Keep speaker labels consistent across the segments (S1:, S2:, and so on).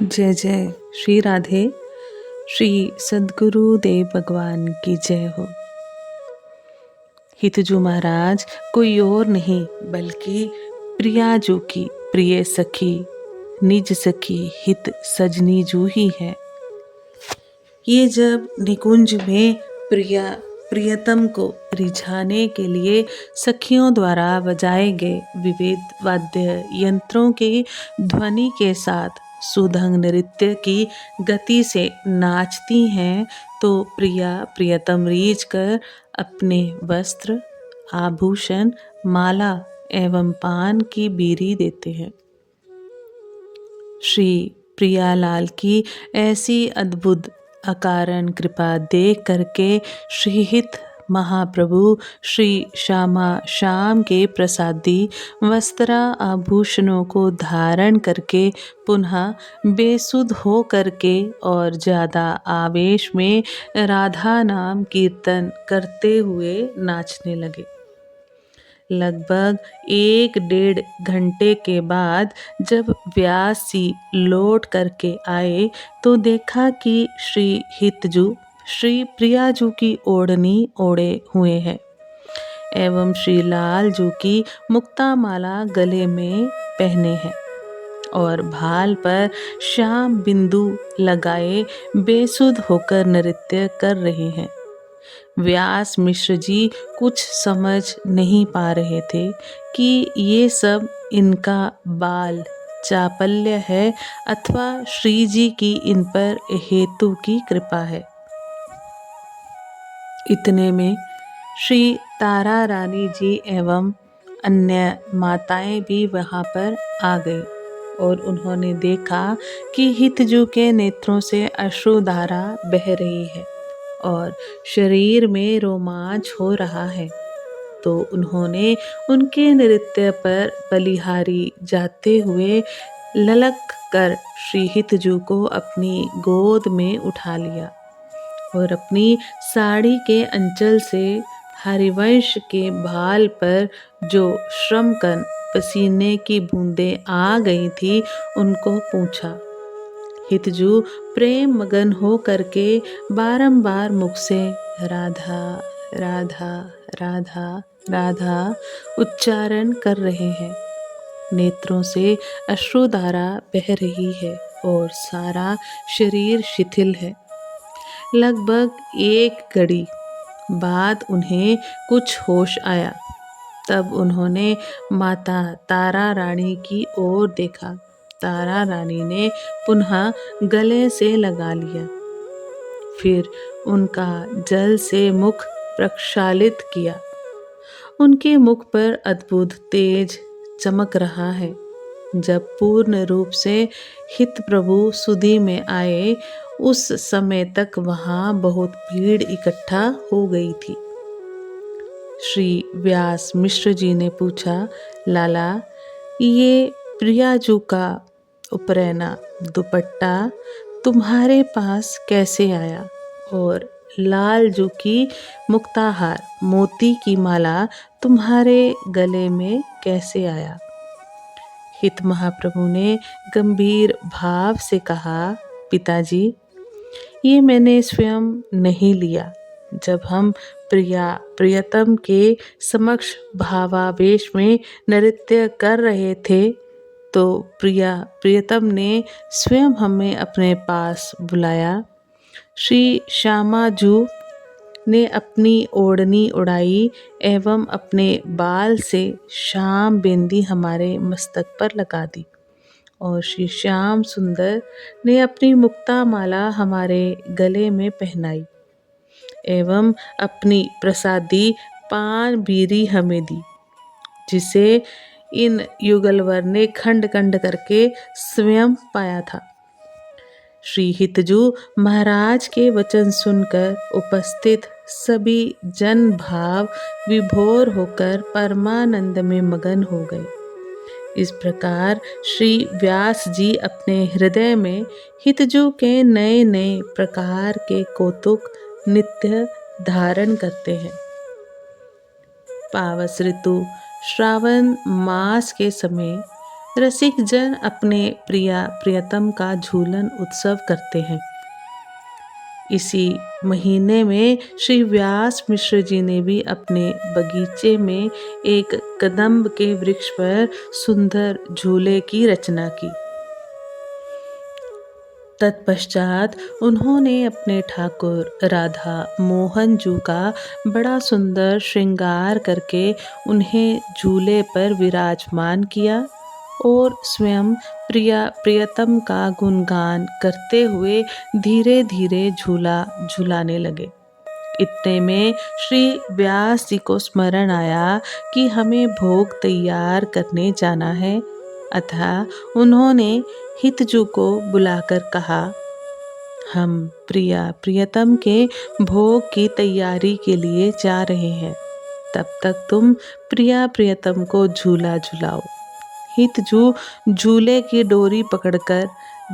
S1: जय जय श्री राधे। श्री सद्गुरु देव भगवान की जय हो। हितजू महाराज कोई और नहीं बल्कि प्रियाजू की प्रिय सखी, निज सखी हित सजनी जू ही है। ये जब निकुंज में प्रियतम को रिझाने के लिए सखियों द्वारा बजाए गए विविध वाद्य यंत्रों की ध्वनि के साथ सुधंग नृत्य की गति से नाचती हैं, तो प्रिया प्रियतम रीझ कर अपने वस्त्र, आभूषण, माला एवं पान की बीरी देते हैं। श्री प्रियालाल की ऐसी अद्भुत अकारण कृपा देख करके श्रीहित महाप्रभु श्री श्यामा श्याम के प्रसादी वस्त्रा आभूषणों को धारण करके पुनः बेसुध हो करके और ज़्यादा आवेश में राधा नाम कीर्तन करते हुए नाचने लगे। लगभग 1-1.5 घंटे के बाद जब व्यास जी लौट करके आए तो देखा कि श्री हितजू श्री प्रियाजू की ओढ़नी ओढ़े हुए हैं एवं श्री लालजू की मुक्ता माला गले में पहने हैं और भाल पर श्याम बिंदु लगाए बेसुध होकर नृत्य कर रहे हैं। व्यास मिश्र जी कुछ समझ नहीं पा रहे थे कि ये सब इनका बाल चापल्य है अथवा श्री जी की इन पर हेतु की कृपा है। इतने में श्री तारा रानी जी एवं अन्य माताएं भी वहां पर आ गई और उन्होंने देखा कि हितजू के नेत्रों से अश्रुधारा बह रही है और शरीर में रोमांच हो रहा है, तो उन्होंने उनके नृत्य पर बलिहारी जाते हुए ललक कर श्री हितजू को अपनी गोद में उठा लिया और अपनी साड़ी के अंचल से हरिवंश के भाल पर जो श्रमकन पसीने की बूंदें आ गई थी उनको पूछा। हितजू प्रेम मगन हो करके बारंबार मुख से राधा राधा राधा राधा उच्चारण कर रहे हैं। नेत्रों से अश्रुधारा बह रही है और सारा शरीर शिथिल है। लगभग 1 घड़ी बाद उन्हें कुछ होश आया। तब उन्होंने माता तारा रानी की ओर देखा। तारा रानी ने पुनः गले से लगा लिया, फिर उनका जल से मुख प्रक्षालित किया। उनके मुख पर अद्भुत तेज चमक रहा है। जब पूर्ण रूप से हित प्रभु सुधि में आए उस समय तक वहां बहुत भीड़ इकट्ठा हो गई थी। श्री व्यास मिश्र जी ने पूछा, लाला ये प्रियाजू का उपरैना दुपट्टा तुम्हारे पास कैसे आया और लालजू की मुक्ताहार मोती की माला तुम्हारे गले में कैसे आया? हित महाप्रभु ने गंभीर भाव से कहा, पिताजी ये मैंने स्वयं नहीं लिया। जब हम प्रियतम के समक्ष भावावेश में नृत्य कर रहे थे तो प्रियतम ने स्वयं हमें अपने पास बुलाया। श्री श्यामाजू ने अपनी ओढ़नी उड़ाई एवं अपने बाल से श्याम बिंदी हमारे मस्तक पर लगा दी और श्री श्याम सुंदर ने अपनी मुक्ता माला हमारे गले में पहनाई एवं अपनी प्रसादी पान बीरी हमें दी, जिसे इन युगलवर ने खंड खंड करके स्वयं पाया था। श्री हितजू महाराज के वचन सुनकर उपस्थित सभी जन भाव विभोर होकर परमानंद में मगन हो गए। इस प्रकार श्री व्यास जी अपने हृदय में हितजू के नए नए प्रकार के कौतुक नित्य धारण करते हैं। पावस ऋतु श्रावण मास के समय रसिक जन अपने प्रिया प्रियतम का झूलन उत्सव करते हैं। इसी महीने में श्री व्यास मिश्र जी ने भी अपने बगीचे में एक कदम्ब के वृक्ष पर सुंदर झूले की रचना की। तत्पश्चात उन्होंने अपने ठाकुर राधा मोहन जी का बड़ा सुंदर श्रृंगार करके उन्हें झूले पर विराजमान किया और स्वयं प्रियतम का गुणगान करते हुए धीरे धीरे झूला झुलाने लगे। इतने में श्री व्यास जी को स्मरण आया कि हमें भोग तैयार करने जाना है, अतः उन्होंने हितजू को बुलाकर कहा, हम प्रियतम के भोग की तैयारी के लिए जा रहे हैं, तब तक तुम प्रियतम को झूला झुलाओ। हितजू झूले की डोरी पकड़कर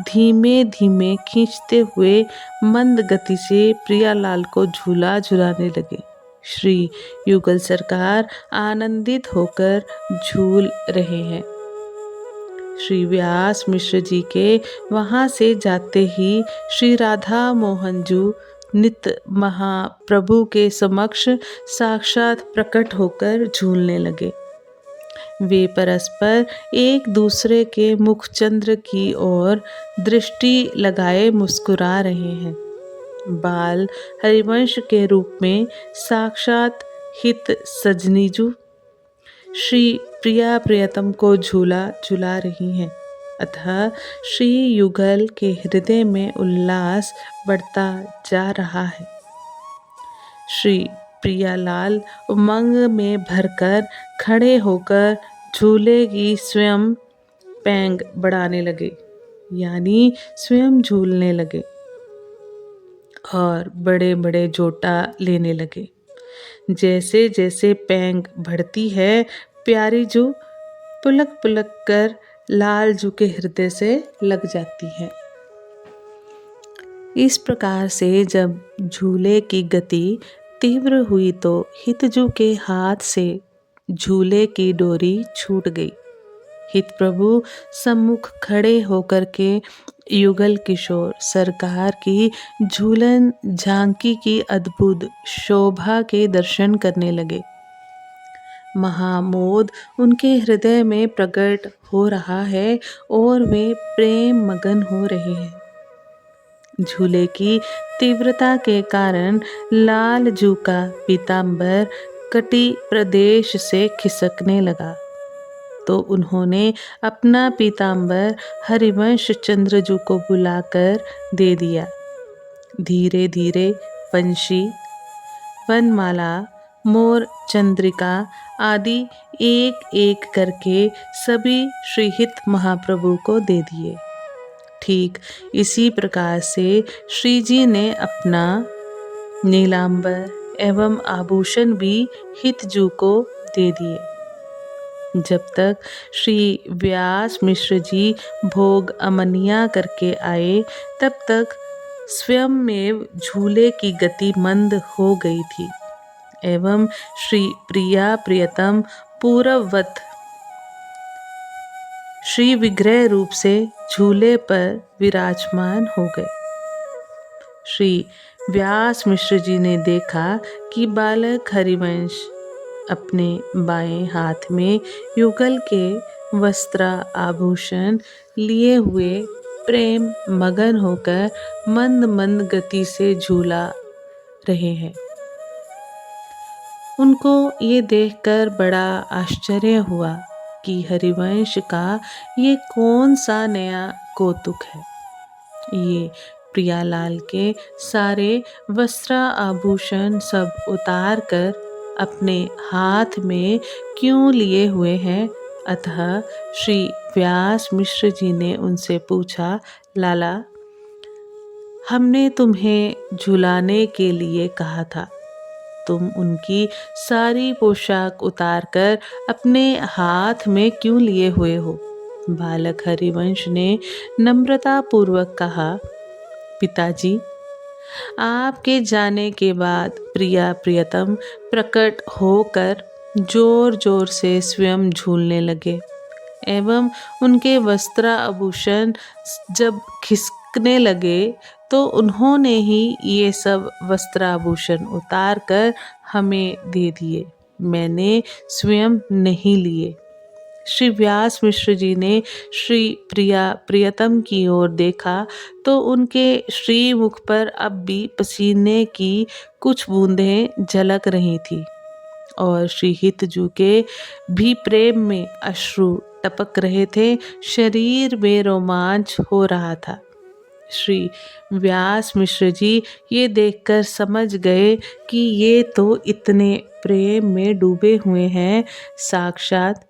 S1: धीमे धीमे खींचते हुए मंद गति से प्रियालाल को झूला झुलाने लगे। श्री युगल सरकार आनंदित होकर झूल रहे हैं। श्री व्यास मिश्र जी के वहाँ से जाते ही श्री राधा मोहन जी नित्य महाप्रभु के समक्ष साक्षात प्रकट होकर झूलने लगे। वे परस्पर एक दूसरे के मुखचंद्र की ओर दृष्टि लगाए मुस्कुरा रहे हैं। बाल हरिवंश के रूप में साक्षात हित सजनीजू श्री प्रियतम को झूला झुला रही हैं, अतः श्री युगल के हृदय में उल्लास बढ़ता जा रहा है। श्री प्रियालाल उमंग में भरकर खड़े होकर झूले की स्वयं पैंग बढ़ाने लगे, यानी स्वयं झूलने लगे और बड़े बड़े जोटा लेने लगे। जैसे जैसे पैंग बढ़ती है, प्यारी जू पुलक पुलक कर लाल जू के हृदय से लग जाती है। इस प्रकार से जब झूले की गति तीव्र हुई तो हितजू के हाथ से झूले की डोरी छूट गई। हित प्रभु सम्मुख खड़े होकर के युगल किशोर सरकार की झूलन झांकी की अद्भुत शोभा के दर्शन करने लगे। महामोद उनके हृदय में प्रकट हो रहा है और वे प्रेम मगन हो रहे हैं। झूले की तीव्रता के कारण लाल जू का पीतांबर कटी प्रदेश से खिसकने लगा, तो उन्होंने अपना पीतांबर हरिवंश चंद्र जू को बुलाकर दे दिया। धीरे धीरे पंछी, वनमाला, मोर, चंद्रिका आदि एक एक करके सभी श्रीहित महाप्रभु को दे दिए। ठीक इसी प्रकार से श्री जी ने अपना नीलांबर एवं आभूषण भी हितजू को दे दिए। जब तक श्री व्यास मिश्र जी भोग अमनिया करके आए, तब तक स्वयंमेव झूले की गति मंद हो गई थी एवं श्री प्रियतम पूर्ववत श्री विग्रह रूप से झूले पर विराजमान हो गए। श्री व्यास मिश्र जी ने देखा कि बालक हरिवंश अपने बाएं हाथ में युगल के वस्त्र आभूषण लिए हुए प्रेम मगन होकर मंद मंद गति से झूला रहे हैं। उनको ये देखकर बड़ा आश्चर्य हुआ कि हरिवंश का ये कौन सा नया कौतुक है। ये प्रियालाल के सारे वस्त्र आभूषण सब उतार कर अपने हाथ में क्यों लिए हुए हैं। अतः श्री व्यास मिश्र जी ने उनसे पूछा, लाला, हमने तुम्हें झुलाने के लिए कहा था, तुम उनकी सारी पोशाक उतारकर अपने हाथ में क्यों लिए हुए हो। बालक हरिवंश ने नम्रता पूर्वक कहा, पिताजी, आपके जाने के बाद प्रियतम प्रकट होकर जोर जोर से स्वयं झूलने लगे एवं उनके वस्त्राभूषण जब खिसकने लगे तो उन्होंने ही ये सब वस्त्राभूषण उतार कर हमें दे दिए, मैंने स्वयं नहीं लिए। श्री व्यास मिश्र जी ने श्री प्रियतम की ओर देखा तो उनके श्रीमुख पर अब भी पसीने की कुछ बूंदें झलक रही थी और श्री हितजू के भी प्रेम में अश्रु टपक रहे थे, शरीर में रोमांच हो रहा था। श्री व्यास मिश्र जी ये देखकर समझ गए कि ये तो इतने प्रेम में डूबे हुए हैं, साक्षात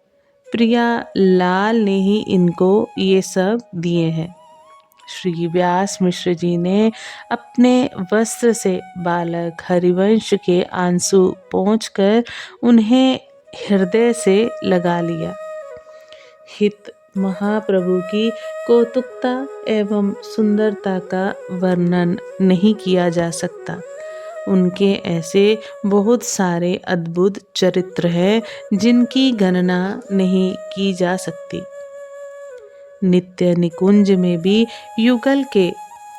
S1: प्रिया लाल ने ही इनको ये सब दिए हैं। श्री व्यास मिश्र जी ने अपने वस्त्र से बालक हरिवंश के आंसू पोंछकर उन्हें हृदय से लगा लिया। हित महाप्रभु की कौतुकता एवं सुंदरता का वर्णन नहीं किया जा सकता। उनके ऐसे बहुत सारे अद्भुत चरित्र हैं जिनकी गणना नहीं की जा सकती। नित्य निकुंज में भी युगल के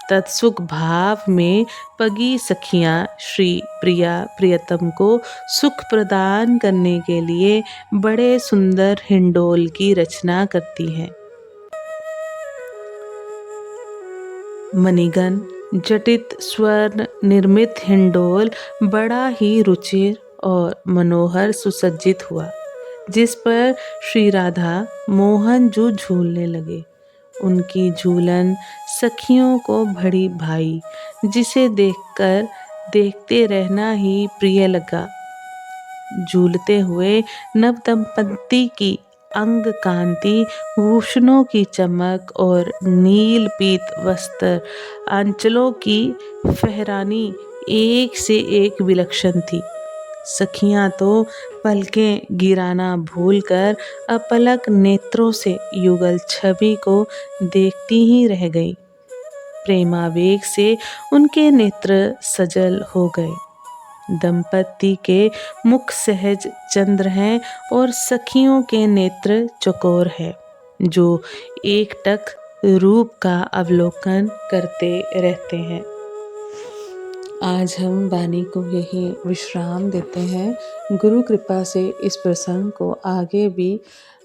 S1: तत्सुख भाव में पगी सखियां श्री प्रियतम को सुख प्रदान करने के लिए बड़े सुंदर हिंडोल की रचना करती हैं। मणिगण जटित स्वर्ण निर्मित हिंडोल बड़ा ही रुचिर और मनोहर सुसज्जित हुआ, जिस पर श्री राधा मोहन जो झूलने लगे। उनकी झूलन सखियों को बड़ी भाई, जिसे देखकर देखते रहना ही प्रिय लगा। झूलते हुए नव दंपति की अंग कांति, भूषणों की चमक और नील पीत वस्त्र आंचलों की फहरानी एक से एक विलक्षण थी। सखियां तो पलकें गिराना भूलकर अपलक नेत्रों से युगल छवि को देखती ही रह गई। प्रेमावेग से उनके नेत्र सजल हो गए। दंपति के मुख सहज चंद्र हैं और सखियों के नेत्र चकोर है, जो एकटक रूप का अवलोकन करते रहते हैं। आज हम वाणी को यही विश्राम देते हैं। गुरु कृपा से इस प्रसंग को आगे भी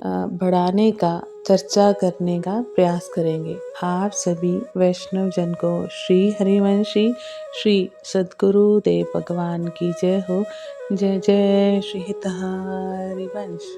S1: बढ़ाने का, चर्चा करने का प्रयास करेंगे। आप सभी वैष्णव जन को श्री हरिवंशी श्री सद्गुरु देव भगवान की जय हो। जय जय श्री हित हरिवंश।